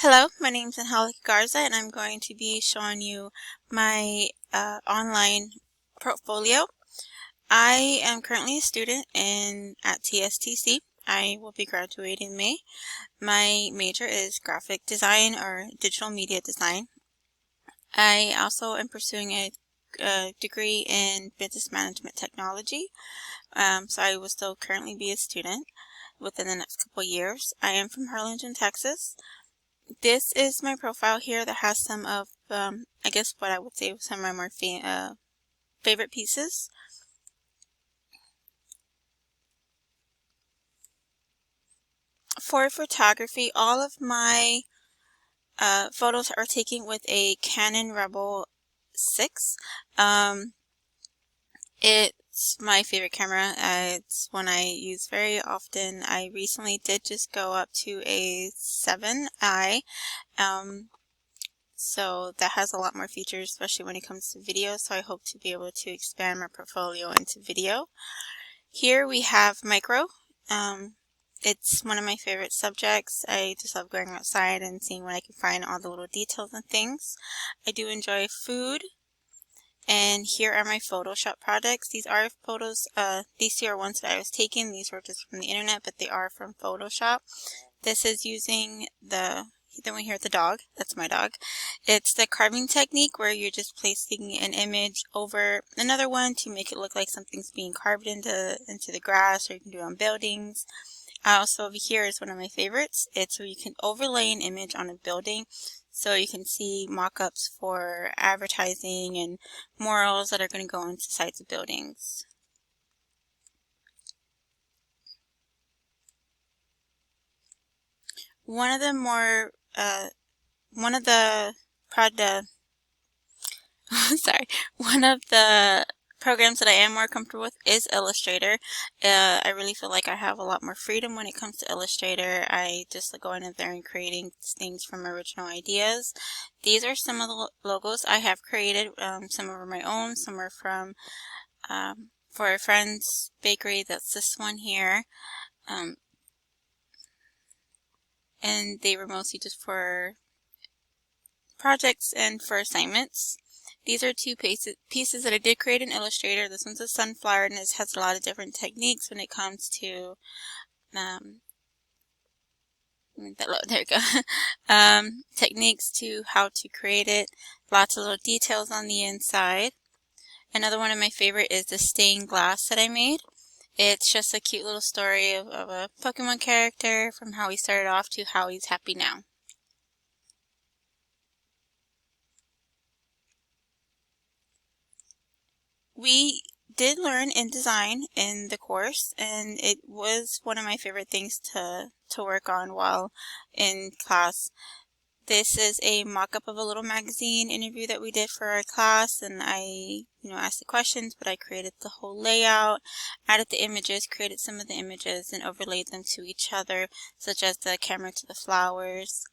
Hello, my name is Angelica Garza and I'm going to be showing you my online portfolio. I am currently a student at TSTC. I will be graduating in May. My major is graphic design or digital media design. I also am pursuing a degree in business management technology, so I will still currently be a student within the next couple years. I am from Harlingen, Texas. This is my profile here that has some of, I guess what I would say some of my more favorite pieces. For photography, all of my photos are taken with a Canon Rebel 6. It's my favorite camera. It's one I use very often. I recently did just go up to a 7i. So that has a lot more features, especially when it comes to video. So I hope to be able to expand my portfolio into video. Here we have micro. It's one of my favorite subjects. I just love going outside and seeing what I can find, all the little details and things. I do enjoy food. And here are my Photoshop projects. These are photos, these two are ones that I was taking. These were just from the internet, but they are from Photoshop. This is using then we hear the dog. That's my dog. It's the carving technique where you're just placing an image over another one to make it look like something's being carved into the grass, or you can do it on buildings. Also over here is one of my favorites. It's where you can overlay an image on a building, so you can see mock-ups for advertising and murals that are going to go into sides of buildings. One of the programs that I am more comfortable with is Illustrator. I really feel like I have a lot more freedom when it comes to Illustrator. I just like going in there and creating things from original ideas. These are some of the logos I have created. Some are my own, some are from for a friend's bakery. That's this one here. And they were mostly just for projects and for assignments. These are two pieces that I did create in Illustrator. This one's a sunflower, and it has a lot of different techniques when it comes to, there we go, techniques to how to create it. Lots of little details on the inside. Another one of my favorite is the stained glass that I made. It's just a cute little story of a Pokemon character from how he started off to how he's happy now. We did learn InDesign in the course, and it was one of my favorite things to work on while in class. This is a mock-up of a little magazine interview that we did for our class, and I asked the questions, but I created the whole layout, added the images, created some of the images, and overlaid them to each other, such as the camera to the flowers.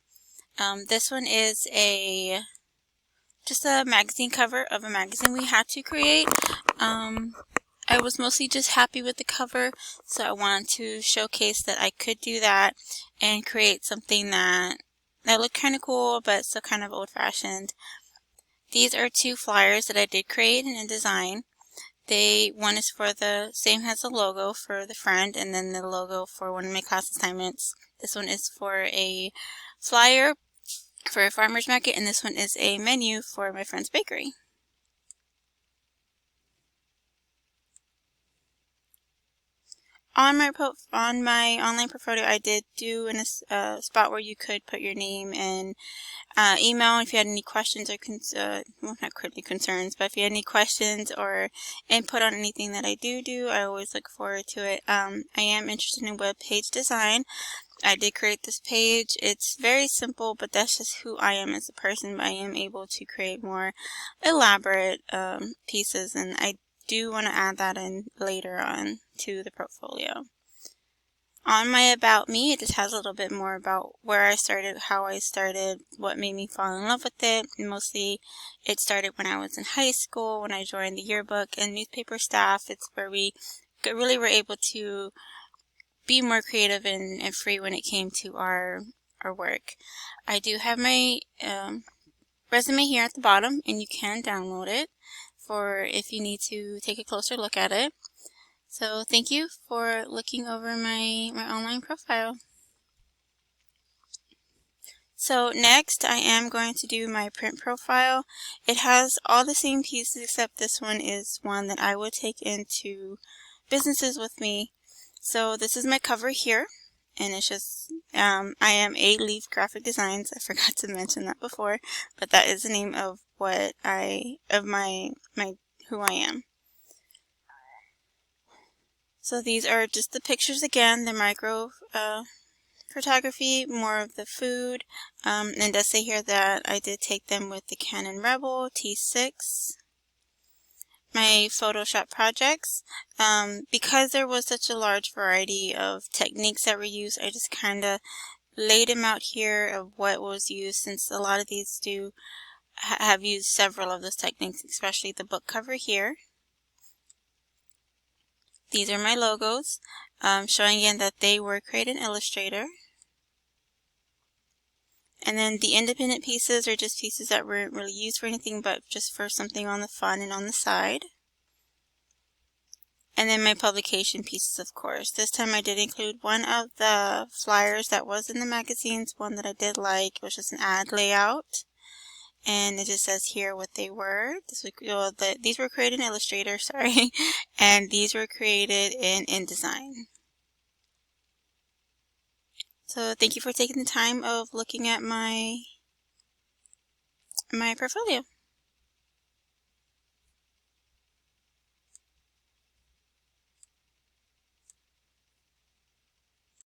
This one is just a magazine cover of a magazine we had to create. I was mostly just happy with the cover, so I wanted to showcase that I could do that and create something that looked kind of cool but still kind of old-fashioned. These are two flyers that I did create in InDesign. One is for the same as the logo for the friend, and then the logo for one of my class assignments. This one is for a flyer for a farmer's market, and this one is a menu for my friend's bakery. On my online portfolio, I did do in a spot where you could put your name and email if you had any questions or well, not really concerns, but if you had any questions or input on anything that I do, I always look forward to it. I am interested in web page design. I did create this page. It's very simple, but that's just who I am as a person. But I am able to create more elaborate pieces, and I do want to add that in later on to the portfolio. On my About Me, it just has a little bit more about where I started, how I started, what made me fall in love with it. And mostly it started when I was in high school, when I joined the yearbook and newspaper staff. It's where we really were able to be more creative and free when it came to our our work. I do have my resume here at the bottom, and you can download it for if you need to take a closer look at it. So thank you for looking over my online profile. So next I am going to do my print profile. It has all the same pieces except this one is one that I would take into businesses with me. So this is my cover here, and it's just I am A Leaf Graphic Designs. I forgot to mention that before, but that is the name of what my who I am. So these are just the pictures again, the micro photography, more of the food, and it does say here that I did take them with the Canon Rebel T6. My Photoshop projects, because there was such a large variety of techniques that were used, I just kind of laid them out here of what was used, since a lot of these do have used several of those techniques, especially the book cover here. These are my logos, showing again that they were created in Illustrator. And then the independent pieces are just pieces that weren't really used for anything, but just for something on the front and on the side. And then my publication pieces, of course. This time I did include one of the flyers that was in the magazines, one that I did like. It was just an ad layout. And it just says here what they were. These were created in Illustrator, sorry. And these were created in InDesign. So thank you for taking the time of looking at my portfolio.